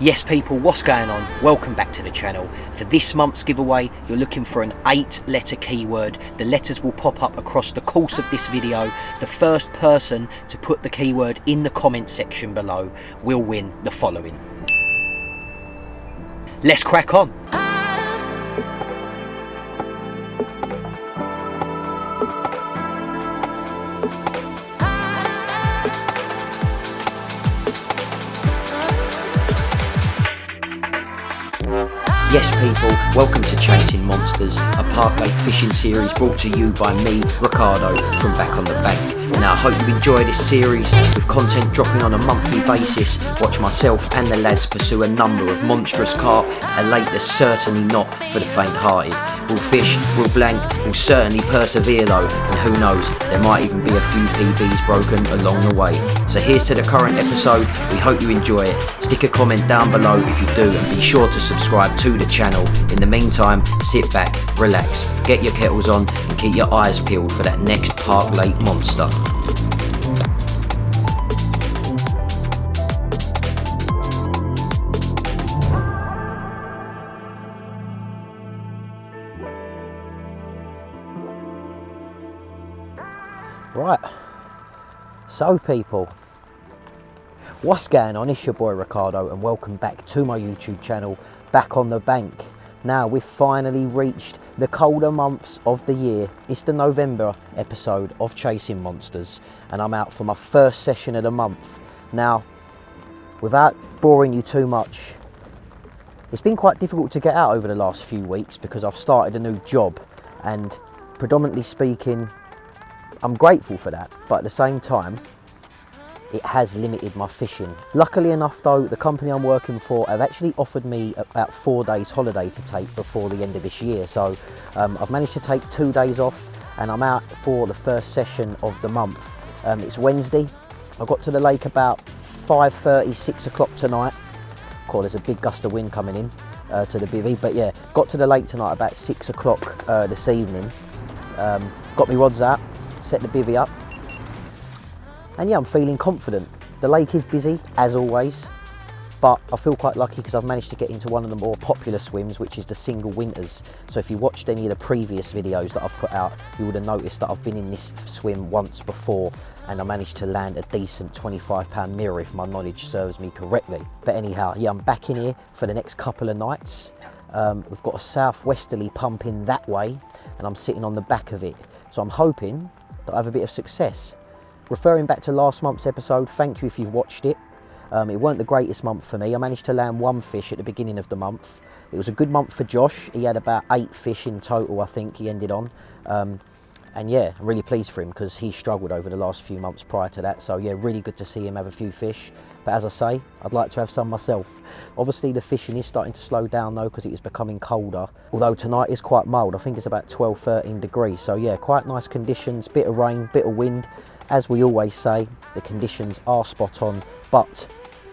Yes people, what's going on? Welcome back to the channel. For this month's giveaway, you're looking for an 8-letter keyword. The letters will pop up across the course of this video. The first person to put the keyword in the comment section below will win the following. Let's crack on. Yes people, welcome to Chasing Monsters, a Park Lake fishing series brought to you by me, Ricardo, from Backonthebank. Now I hope you enjoy this series, with content dropping on a monthly basis. Watch myself and the lads pursue a number of monstrous carp, a lake that's certainly not for the faint-hearted. We'll fish, we'll blank, we'll certainly persevere though, and who knows, there might even be a few PBs broken along the way. So here's to the current episode, we hope you enjoy it. Stick a comment down below if you do, and be sure to subscribe to the channel. In the meantime, sit back, relax, get your kettles on, and keep your eyes peeled for that next Park Lake monster. Right, so people, what's going on? It's your boy Ricardo and welcome back to my YouTube channel, Back on the Bank. Now we've finally reached the colder months of the year. It's the November episode of Chasing Monsters and I'm out for my first session of the month. Now, without boring you too much, it's been quite difficult to get out over the last few weeks because I've started a new job, and predominantly speaking, I'm grateful for that, but at the same time, it has limited my fishing. Luckily enough though, the company I'm working for have actually offered me about 4 days holiday to take before the end of this year. So I've managed to take 2 days off and I'm out for the first session of the month. It's Wednesday. I got to the lake about 5:30, 6 o'clock tonight. Of course, there's a big gust of wind coming in to the bivvy, but yeah, got to the lake tonight about 6 o'clock this evening. Got my rods out, set the bivvy up, and yeah, I'm feeling confident. The lake is busy as always, but I feel quite lucky because I've managed to get into one of the more popular swims, which is the single winters. So if you watched any of the previous videos that I've put out, you would have noticed that I've been in this swim once before and I managed to land a decent £25 mirror if my knowledge serves me correctly. But anyhow, yeah, I'm back in here for the next couple of nights. We've got a southwesterly pumping that way and I'm sitting on the back of it. So I'm hoping that I have a bit of success. Referring back to last month's episode, thank you if you've watched it. It weren't the greatest month for me. I managed to land 1 fish at the beginning of the month. It was a good month for Josh. He had about 8 fish in total, I think he ended on. And yeah, I'm really pleased for him because he struggled over the last few months prior to that. So yeah, really good to see him have a few fish. But as I say, I'd like to have some myself. Obviously the fishing is starting to slow down though because it is becoming colder. Although tonight is quite mild, I think it's about 12, 13 degrees. So yeah, quite nice conditions, bit of rain, bit of wind. As we always say, the conditions are spot on, but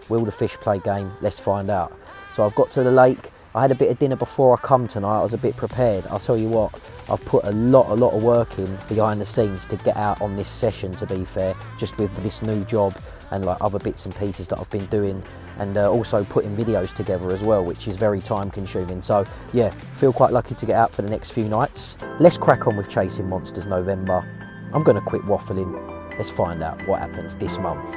will the fish play game? Let's find out. So I've got to the lake. I had a bit of dinner before I come tonight. I was a bit prepared. I'll tell you what, I've put a lot of work in behind the scenes to get out on this session, to be fair, just with this new job and like other bits and pieces that I've been doing, and also putting videos together as well, which is very time consuming. So yeah, feel quite lucky to get out for the next few nights. Let's crack on with Chasing Monsters November. I'm gonna quit waffling. Let's find out what happens this month.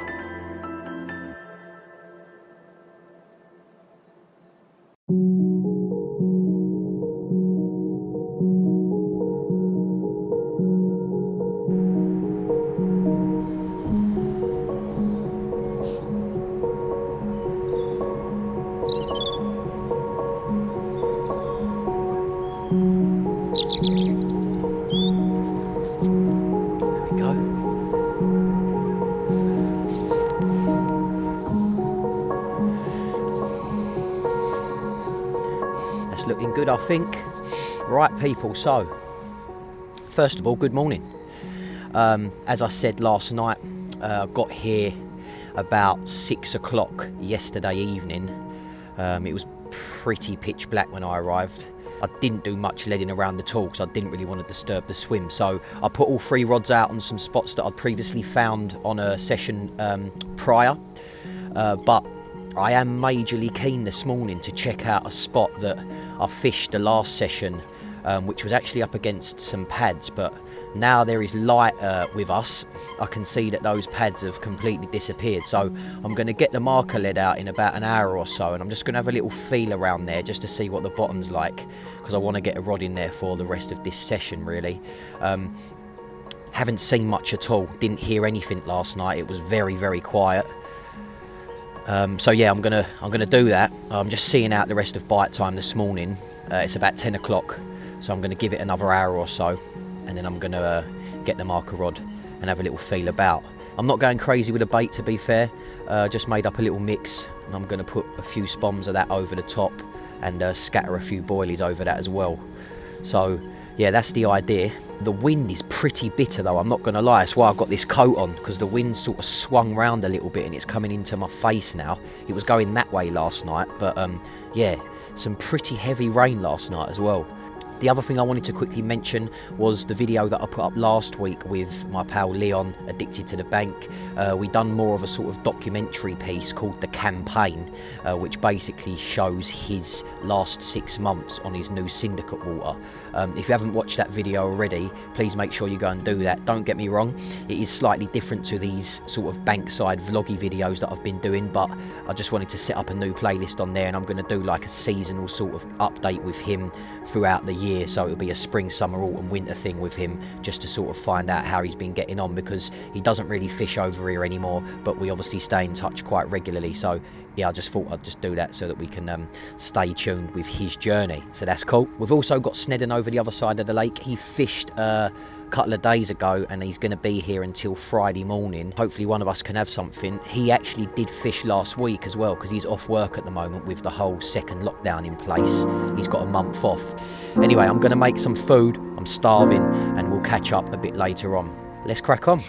Looking good, I think. Right people, so first of all, good morning. As I said last night, I got here about 6 o'clock yesterday evening. It was pretty pitch black when I arrived. I didn't do much leading around at all because I didn't really want to disturb the swim. So I put all 3 rods out on some spots that I'd previously found on a session prior. But I am majorly keen this morning to check out a spot that I fished the last session, which was actually up against some pads, but now there is light with us. I can see that those pads have completely disappeared, so I'm going to get the marker lead out in about an hour or so, and I'm just going to have a little feel around there just to see what the bottom's like, because I want to get a rod in there for the rest of this session really. Haven't seen much at all, didn't hear anything last night, it was very, very quiet. So yeah, I'm gonna do that. I'm just seeing out the rest of bite time this morning. It's about 10 o'clock, so I'm gonna give it another hour or so, and then I'm gonna get the marker rod and have a little feel about. I'm not going crazy with a bait, to be fair. Just made up a little mix, and I'm gonna put a few spoms of that over the top and scatter a few boilies over that as well. So yeah, that's the idea. The wind is pretty bitter though, I'm not going to lie. That's why I've got this coat on, because the wind sort of swung round a little bit and it's coming into my face now. It was going that way last night, but yeah, some pretty heavy rain last night as well. The other thing I wanted to quickly mention was the video that I put up last week with my pal Leon, Addicted to the Bank. We done more of a sort of documentary piece called The Campaign, which basically shows his last 6 months on his new syndicate water. If you haven't watched that video already, please make sure you go and do that. Don't get me wrong, it is slightly different to these sort of bankside vloggy videos that I've been doing, but I just wanted to set up a new playlist on there, and I'm going to do like a seasonal sort of update with him throughout the year. So it'll be a spring, summer, autumn, winter thing with him, just to sort of find out how he's been getting on, because he doesn't really fish over here anymore, but we obviously stay in touch quite regularly. So yeah, I just thought I'd just do that so that we can stay tuned with his journey. So that's cool. We've also got Snedden over the other side of the lake. He fished a couple of days ago, and he's going to be here until Friday morning. Hopefully one of us can have something. He actually did fish last week as well, because he's off work at the moment with the whole second lockdown in place. He's got a month off. Anyway, I'm going to make some food. I'm starving, and we'll catch up a bit later on. Let's crack on.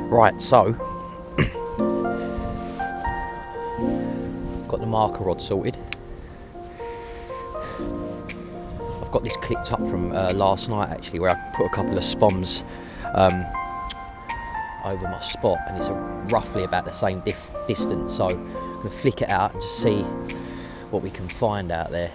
Right, so got the marker rod sorted. I've got this clipped up from last night actually, where I put a couple of spoms over my spot, and it's roughly about the same distance. So I'm going to flick it out and just see what we can find out there.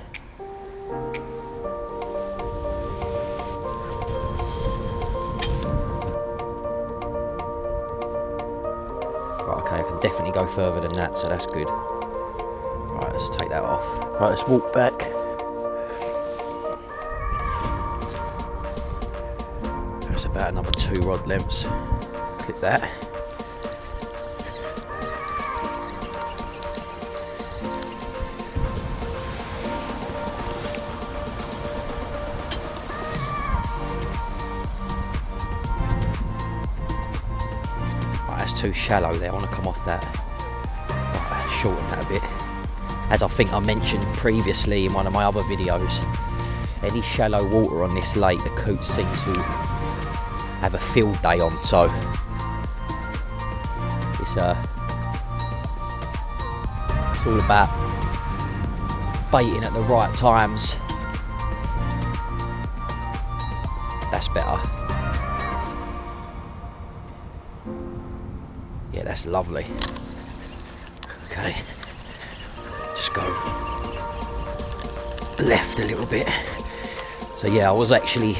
Okay, I can definitely go further than that, so that's good. Right, let's take that off. Right, let's walk back. That's about another 2 rod lengths. Clip that. That's too shallow there, I want to come off that. Right, shorten that a bit. As I think I mentioned previously in one of my other videos, any shallow water on this lake, the coots seem to have a field day on, so it's all about baiting at the right times. That's better. Yeah, that's lovely. Okay, just go left a little bit. So yeah, I was actually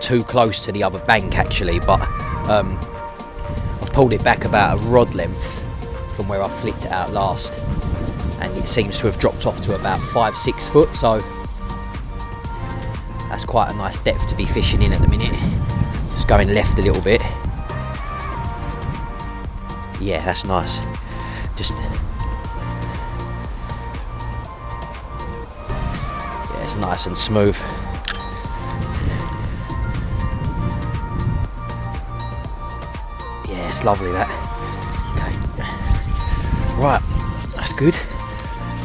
too close to the other bank actually, but I've pulled it back about a rod length from where I flicked it out last, and it seems to have dropped off to about 5-6 foot, so that's quite a nice depth to be fishing in at the minute. Just going left a little bit. Yeah, that's nice. Just, yeah, it's nice and smooth. Yeah, it's lovely that. Okay. Right, that's good.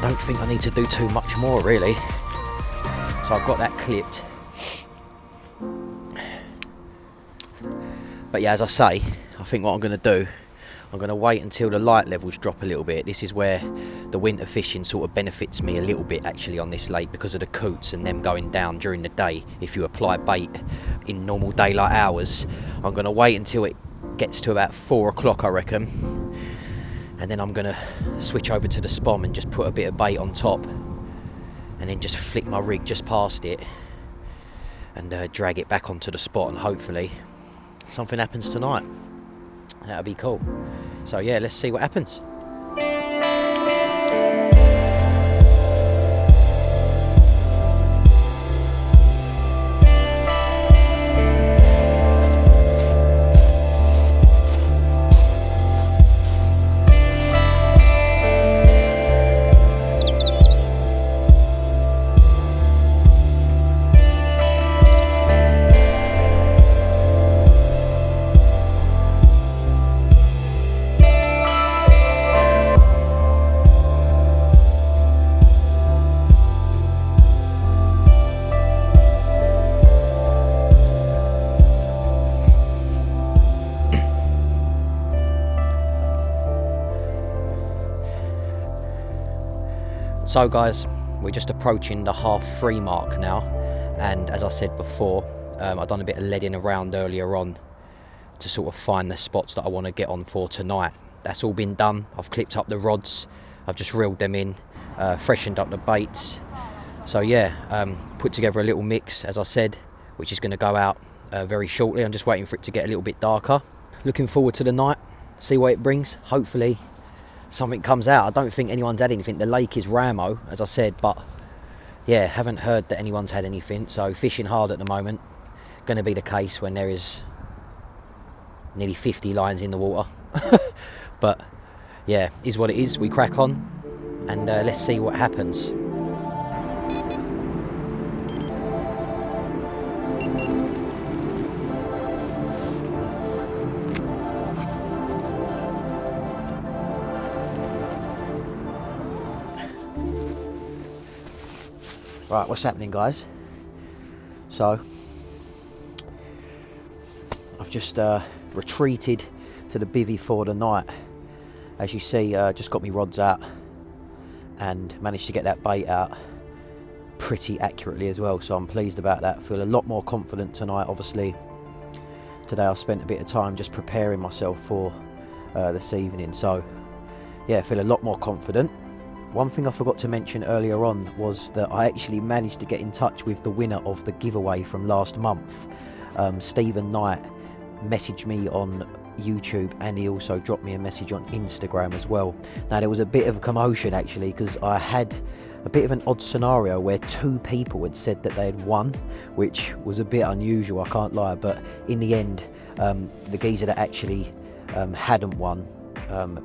Don't think I need to do too much more really. So I've got that clipped. But yeah, as I say, I think what I'm going to do, I'm going to wait until the light levels drop a little bit. This is where the winter fishing sort of benefits me a little bit actually on this lake, because of the coots and them going down during the day. If you apply bait in normal daylight hours, I'm going to wait until it gets to about 4 o'clock I reckon, and then I'm going to switch over to the spom and just put a bit of bait on top, and then just flick my rig just past it and drag it back onto the spot, and hopefully something happens tonight. That'll be cool. So yeah, let's see what happens. So guys, we're just approaching the 3:30 mark now, and as I said before, I've done a bit of leading around earlier on to sort of find the spots that I want to get on for tonight. That's all been done. I've clipped up the rods, I've just reeled them in, freshened up the baits. So yeah, put together a little mix, as I said, which is going to go out very shortly. I'm just waiting for it to get a little bit darker. Looking forward to the night, see what it brings. Hopefully something comes out. I don't think anyone's had anything. The lake is Ramo, as I said, but yeah, haven't heard that anyone's had anything. So fishing hard at the moment. Going to be the case when there is nearly 50 lines in the water. But yeah, is what it is. We crack on and let's see what happens. Right, what's happening, guys? So I've just retreated to the bivvy for the night. As you see, just got my rods out and managed to get that bait out pretty accurately as well, so I'm pleased about that. Feel a lot more confident tonight. Obviously today I spent a bit of time just preparing myself for this evening, so yeah, feel a lot more confident. One thing I forgot to mention earlier on was that I actually managed to get in touch with the winner of the giveaway from last month. Stephen Knight messaged me on YouTube, and he also dropped me a message on Instagram as well. Now there was a bit of a commotion actually, because I had a bit of an odd scenario where 2 people had said that they had won, which was a bit unusual, I can't lie, but in the end the geezer that actually hadn't won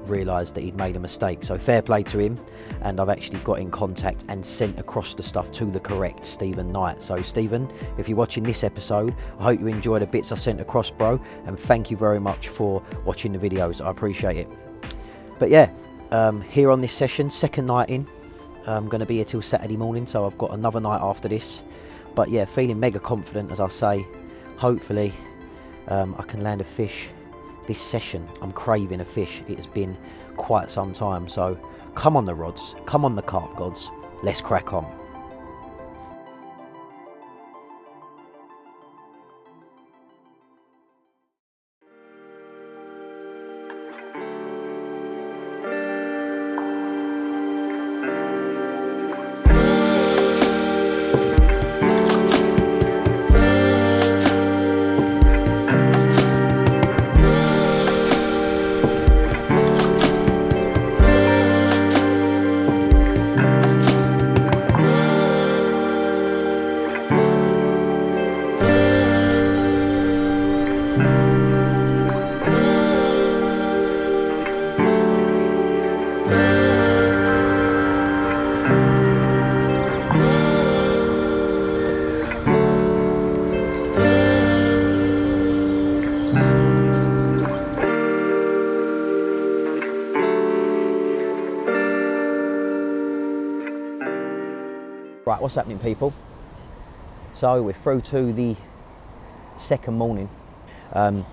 realised that he'd made a mistake, so fair play to him, and I've actually got in contact and sent across the stuff to the correct Stephen Knight. So Stephen, if you're watching this episode, I hope you enjoy the bits I sent across, bro, and thank you very much for watching the videos. I appreciate it. But yeah, here on this session, second night in, I'm going to be here till Saturday morning, so I've got another night after this. But yeah, feeling mega confident, as I say. Hopefully I can land a fish this session. I'm craving a fish. It has been quite some time, so come on the rods, come on the carp gods, let's crack on. Right, what's happening, people? So we're through to the second morning. Had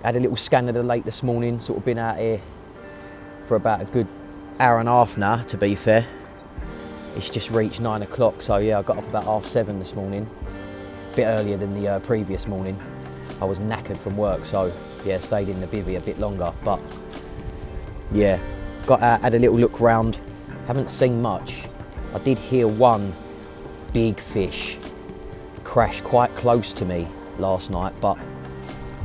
a little scan of the lake this morning, sort of been out here for about a good hour and a half now, to be fair. It's just reached 9 o'clock, so yeah, I got up about 7:30 this morning, a bit earlier than the previous morning. I was knackered from work, so yeah, stayed in the bivvy a bit longer, but yeah, got out, had a little look round, haven't seen much. I did hear one big fish crash quite close to me last night, but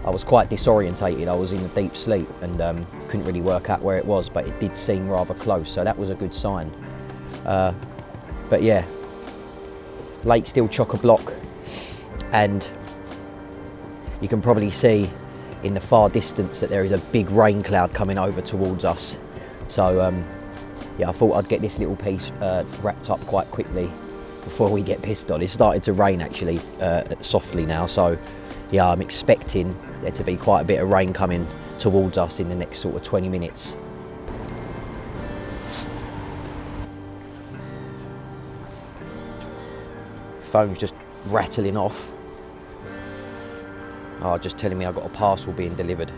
I was quite disorientated. I was in a deep sleep and couldn't really work out where it was, but it did seem rather close, so that was a good sign. But yeah, lake still chock-a-block, and you can probably see in the far distance that there is a big rain cloud coming over towards us. So yeah, I thought I'd get this little piece wrapped up quite quickly before we get pissed on. It's started to rain actually softly now, so yeah, I'm expecting there to be quite a bit of rain coming towards us in the next sort of 20 minutes. Phone's just rattling off. Oh, just telling me I've got a parcel being delivered.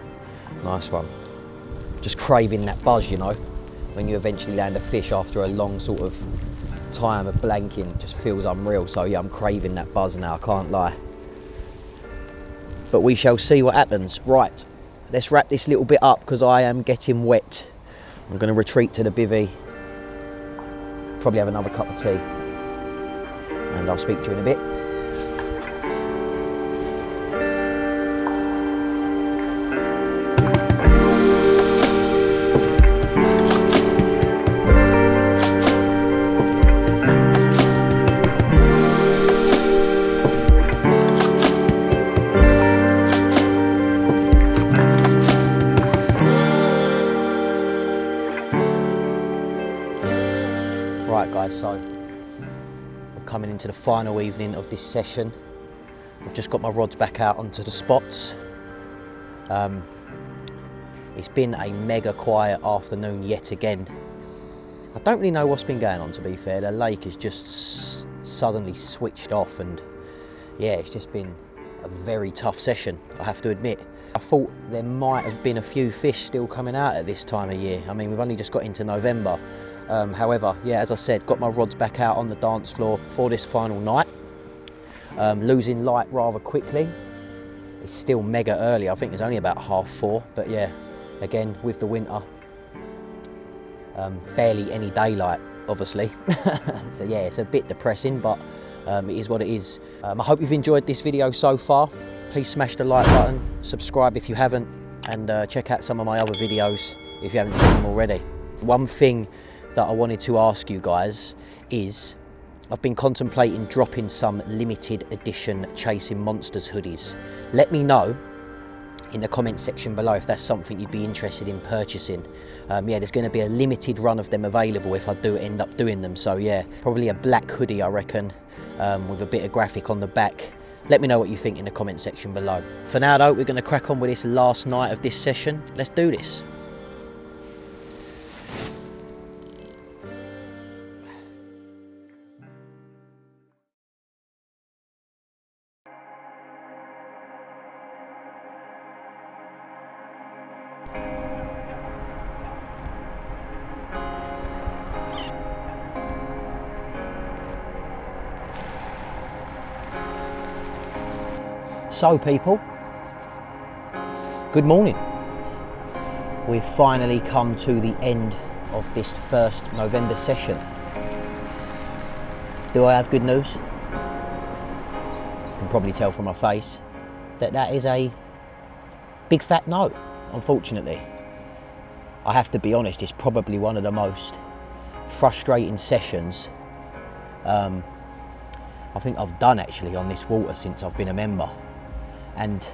Nice one. Just craving that buzz, you know, when you eventually land a fish after a long sort of time of blanking. Just feels unreal. So yeah, I'm craving that buzz now, I can't lie. But we shall see what happens. Right, let's wrap this little bit up because I am getting wet. I'm going to retreat to the bivvy, probably have another cup of tea, and I'll speak to you in a bit. Right guys, so we're coming into the final evening of this session. I've just got my rods back out onto the spots. It's been a mega quiet afternoon yet again. I don't really know what's been going on, to be fair. The lake has just suddenly switched off, and yeah, it's just been a very tough session, I have to admit. I thought there might have been a few fish still coming out at this time of year. I mean, we've only just got into November. However, yeah, as I said, got my rods back out on the dance floor for this final night. Losing light rather quickly. It's still mega early. I think it's only about 4:30, but yeah, again, with the winter, barely any daylight, obviously. So yeah, it's a bit depressing, but it is what it is. I hope you've enjoyed this video so far. Please smash the like button, subscribe if you haven't, and check out some of my other videos if you haven't seen them already. One thing that I wanted to ask you guys is, I've been contemplating dropping some limited edition Chasing Monsters hoodies. Let me know in the comment section below if that's something you'd be interested in purchasing. Yeah, there's going to be a limited run of them available if I do end up doing them. So yeah, probably a black hoodie, I reckon, with a bit of graphic on the back. Let me know what you think in the comment section below. For now though, we're going to crack on with this last night of this session. Let's do this. So people, good morning. We've finally come to the end of this first November session. Do I have good news? You can probably tell from my face that that is a big fat no, unfortunately. I have to be honest, it's probably one of the most frustrating sessions I think I've done actually on this water since I've been a member. And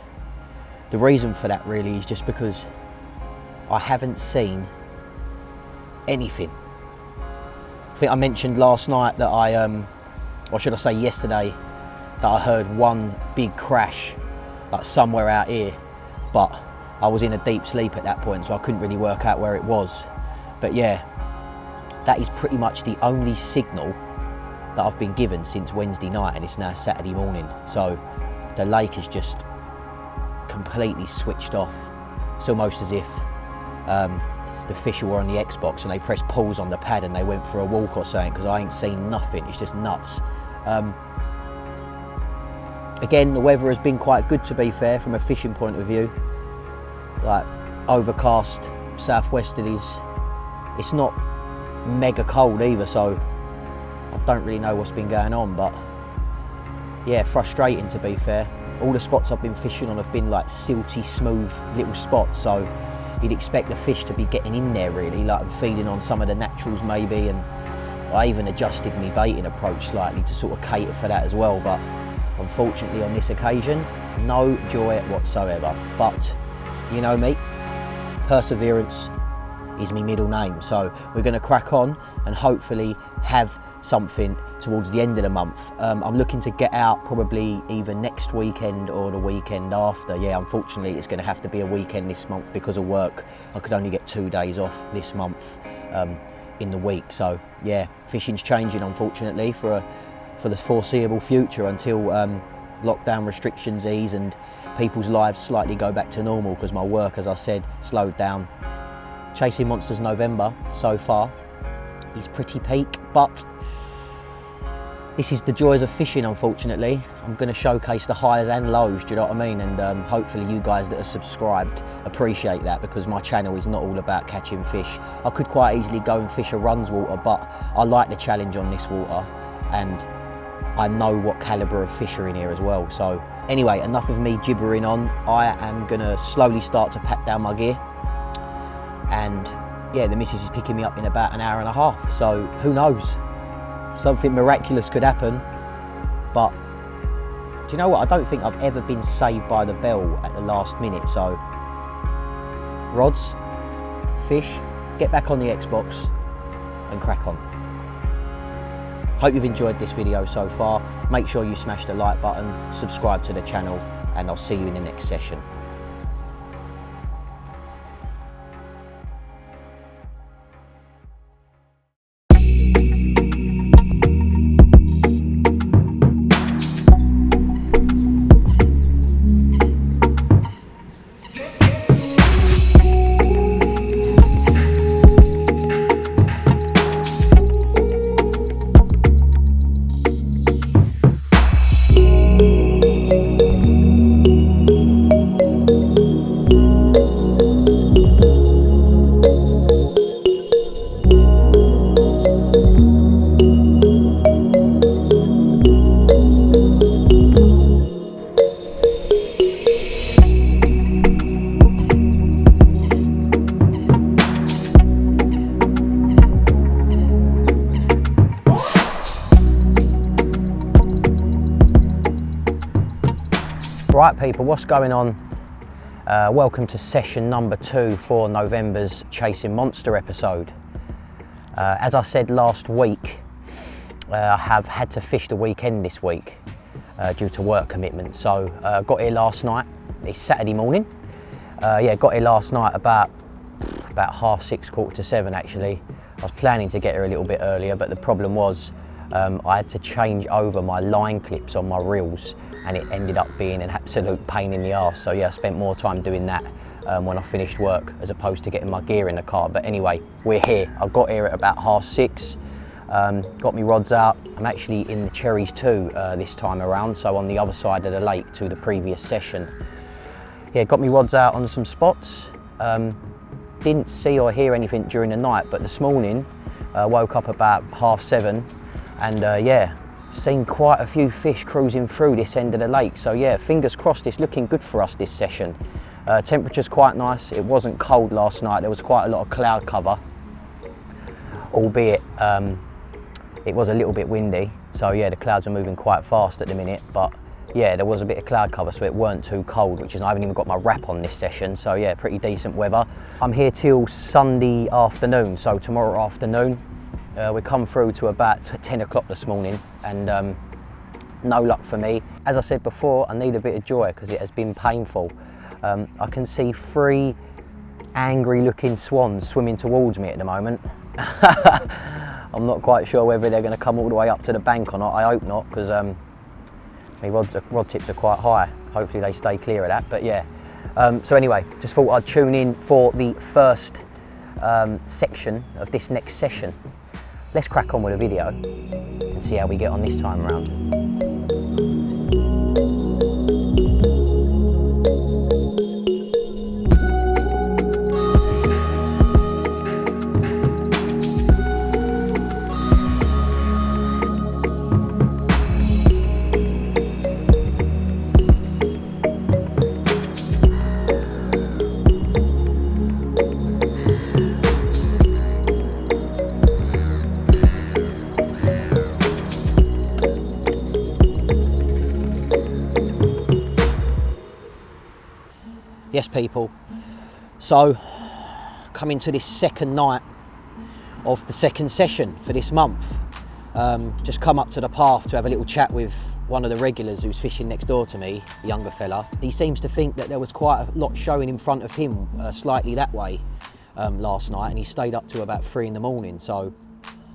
the reason for that really is just because I haven't seen anything. I think I mentioned last night that or should I say yesterday, that I heard one big crash like somewhere out here, but I was in a deep sleep at that point, so I couldn't really work out where it was. But yeah, that is pretty much the only signal that I've been given since Wednesday night, and it's now Saturday morning. So the lake is just completely switched off. It's almost as if the fish were on the Xbox and they pressed pause on the pad and they went for a walk or something, because I ain't seen nothing. It's just nuts. Again, the weather has been quite good, to be fair, from a fishing point of view. Like overcast, southwesterlies. It's not mega cold either, so I don't really know what's been going on, but yeah, frustrating, to be fair. All the spots I've been fishing on have been like silty, smooth little spots, so you'd expect the fish to be getting in there really, like I'm feeding on some of the naturals maybe, and I even adjusted my baiting approach slightly to sort of cater for that as well, but unfortunately on this occasion, no joy whatsoever. But you know me, perseverance is my middle name, so we're going to crack on and hopefully have something towards the end of the month. I'm looking to get out probably either next weekend or the weekend after. Yeah, unfortunately it's going to have to be a weekend this month because of work. I could only get 2 days off this month in the week, so yeah, fishing's changing unfortunately for the foreseeable future until lockdown restrictions ease and people's lives slightly go back to normal, because my work, as I said, slowed down. Chasing monsters November so far is pretty peak, but this is the joys of fishing, unfortunately. I'm going to showcase the highs and lows, do you know what I mean? And hopefully you guys that are subscribed appreciate that, because my channel is not all about catching fish. I could quite easily go and fish a runs water, but I like the challenge on this water, and I know what calibre of fish are in here as well. So anyway, enough of me gibbering on. I am going to slowly start to pack down my gear, and yeah, the missus is picking me up in about an hour and a half, so who knows, something miraculous could happen. But do you know what, I don't think I've ever been saved by the bell at the last minute. So rods, fish, get back on the Xbox and crack on. Hope you've enjoyed this video so far. Make sure you smash the like button, subscribe to the channel, and I'll see you in the next session. Right people, what's going on? Welcome to session number 2 for November's Chasing Monster episode. As I said last week, I have had to fish the weekend this week due to work commitments. So got here last night, it's Saturday morning. Yeah, got here last night about 6:30, 7:15 actually. I was planning to get here a little bit earlier, but the problem was I had to change over my line clips on my reels, and it ended up being an absolute pain in the arse. So yeah, I spent more time doing that when I finished work as opposed to getting my gear in the car. But anyway, we're here. I got here at about 6:30, got my rods out. I'm actually in the Cherries too this time around, so on the other side of the lake to the previous session. Yeah, got my rods out on some spots. Didn't see or hear anything during the night, but this morning woke up about 7:30 and yeah, seen quite a few fish cruising through this end of the lake. So yeah, fingers crossed, it's looking good for us this session. Temperature's quite nice. It wasn't cold last night. There was quite a lot of cloud cover, albeit it was a little bit windy. So yeah, the clouds are moving quite fast at the minute, but yeah, there was a bit of cloud cover, so it weren't too cold, which is, I haven't even got my wrap on this session. So yeah, pretty decent weather. I'm here till Sunday afternoon, so tomorrow afternoon. We come through to about 10 o'clock this morning, and no luck for me. As I said before, I need a bit of joy because it has been painful. I can see 3 angry looking swans swimming towards me at the moment. I'm not quite sure whether they're going to come all the way up to the bank or not. I hope not, because my rod tips are quite high. Hopefully they stay clear of that, but yeah. So anyway, just thought I'd tune in for the first section of this next session. Let's crack on with the video and see how we get on this time around. Yes, people, so coming to this second night of the second session for this month. Just come up to the path to have a little chat with one of the regulars who's fishing next door to me, a younger fella. He seems to think that there was quite a lot showing in front of him slightly that way last night, and he stayed up to about 3 in the morning, so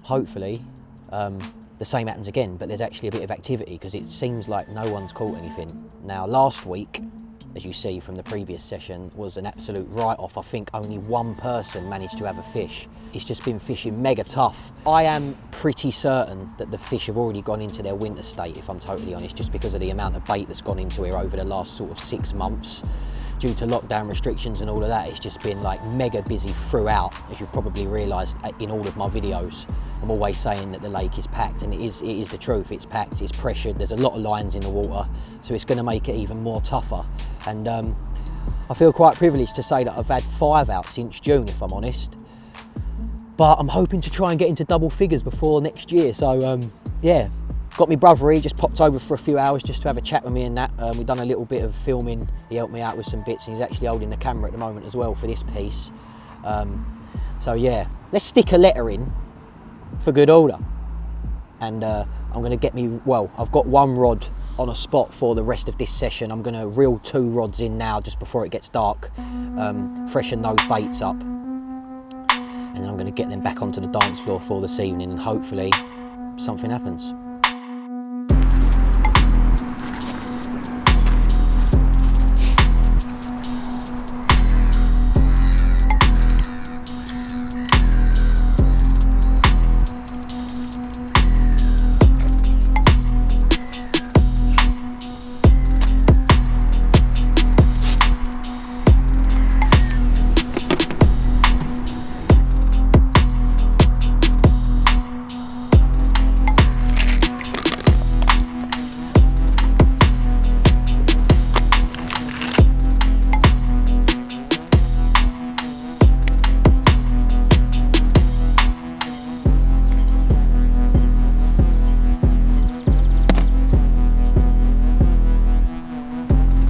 hopefully the same happens again, but there's actually a bit of activity because it seems like no one's caught anything. Now, last week, as you see from the previous session, was an absolute write-off. I think only one person managed to have a fish. It's just been fishing mega tough. I am pretty certain that the fish have already gone into their winter state, if I'm totally honest, just because of the amount of bait that's gone into here over the last sort of 6 months. Due to lockdown restrictions and all of that, it's just been like mega busy throughout, as you've probably realised in all of my videos. I'm always saying that the lake is packed, and it is the truth. It's packed, it's pressured, there's a lot of lines in the water, so it's going to make it even more tougher. And I feel quite privileged to say that I've had 5 out since June, if I'm honest. But I'm hoping to try and get into double figures before next year, so yeah. Got me brother, he just popped over for a few hours just to have a chat with me and that. We've done a little bit of filming, he helped me out with some bits, and he's actually holding the camera at the moment as well for this piece. So yeah, let's stick a letter in for good order. And I'm going to get me, well, I've got 1 rod on a spot for the rest of this session. I'm going to reel 2 rods in now just before it gets dark, freshen those baits up. And then I'm going to get them back onto the dance floor for this evening, and hopefully something happens.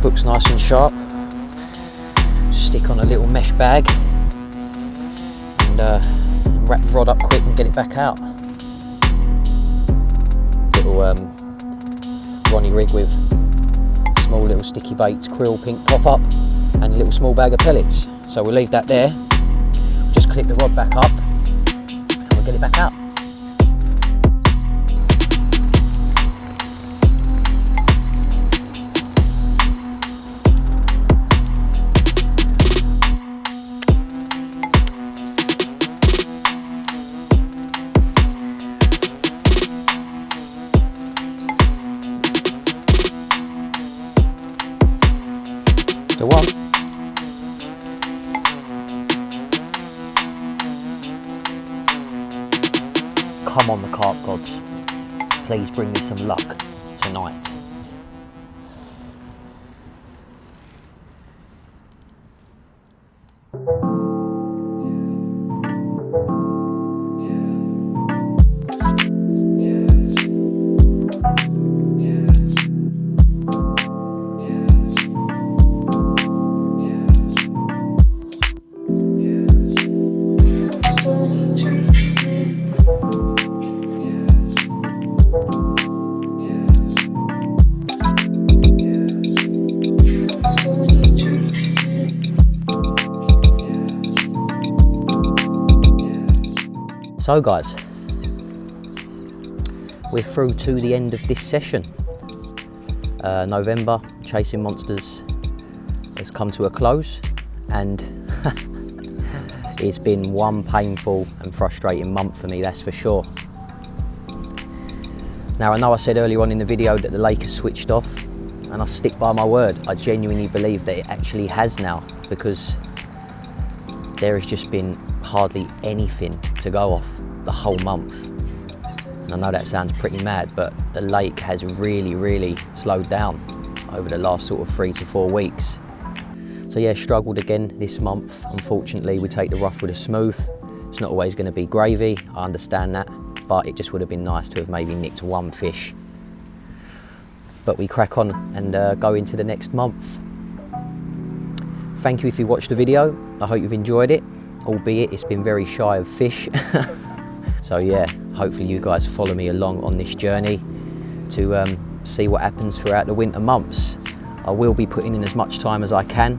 Hook's nice and sharp. Stick on a little mesh bag and wrap the rod up quick and get it back out. Little Ronnie rig with small little sticky baits, krill, pink pop up, and a little small bag of pellets. So we'll leave that there. Just clip the rod back up and we'll get it back out. The one. Come on, the carp gods. Please bring me some luck tonight. So guys, we're through to the end of this session. November Chasing Monsters has come to a close, and it's been one painful and frustrating month for me, that's for sure. Now, I know I said earlier on in the video that the lake has switched off, and I stick by my word. I genuinely believe that it actually has now, because there has just been hardly anything to go off the whole month. And I know that sounds pretty mad, but the lake has really slowed down over the last sort of 3 to 4 weeks. So yeah, struggled again this month. Unfortunately, we take the rough with the smooth. It's not always going to be gravy, I understand that, but it just would have been nice to have maybe nicked one fish. But we crack on and go into the next month. Thank you if you watched the video. I hope you've enjoyed it, albeit it's been very shy of fish. So yeah, hopefully you guys follow me along on this journey to see what happens throughout the winter months. I will be putting in as much time as I can.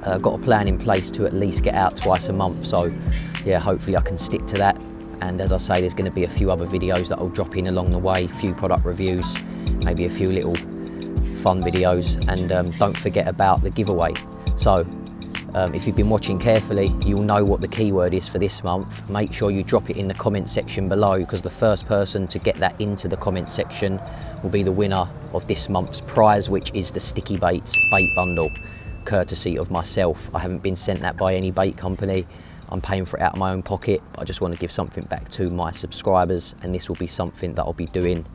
Got a plan in place to at least get out twice a month, so yeah, hopefully I can stick to that. And as I say, there's going to be a few other videos that I'll drop in along the way, a few product reviews, maybe a few little fun videos, and don't forget about the giveaway. So if you've been watching carefully, you'll know what the keyword is for this month. Make sure you drop it in the comment section below, because the first person to get that into the comment section will be the winner of this month's prize, which is the Sticky Baits bait bundle, courtesy of myself. I haven't been sent that by any bait company. I'm paying for it out of my own pocket. I just want to give something back to my subscribers, and this will be something that I'll be doing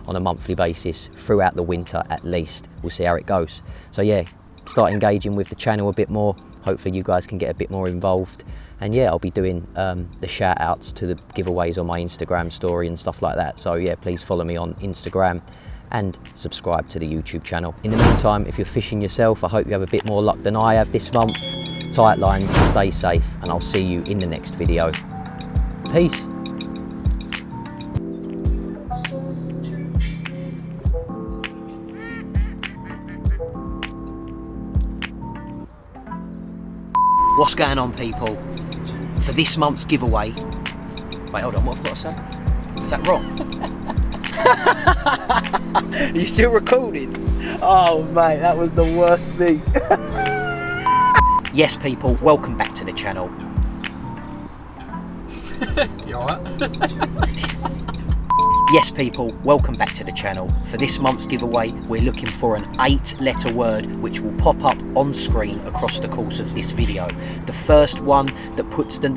on a monthly basis throughout the winter at least. We'll see how it goes. So yeah, start engaging with the channel a bit more. Hopefully you guys can get a bit more involved. And yeah, I'll be doing the shout outs to the giveaways on my Instagram story and stuff like that. So yeah, please follow me on Instagram and subscribe to the YouTube channel. In the meantime, if you're fishing yourself, I hope you have a bit more luck than I have this month. Tight lines, stay safe, and I'll see you in the next video. Peace. What's going on, people? For this month's giveaway... Wait, hold on, what have I got to say? Is that wrong? Are you still recording? Oh, mate, that was the worst thing. Yes, people, welcome back to the channel. You alright? Yes, people, welcome back to the channel. For this month's giveaway, we're looking for an 8-letter word which will pop up on screen across the course of this video. The first one that puts the...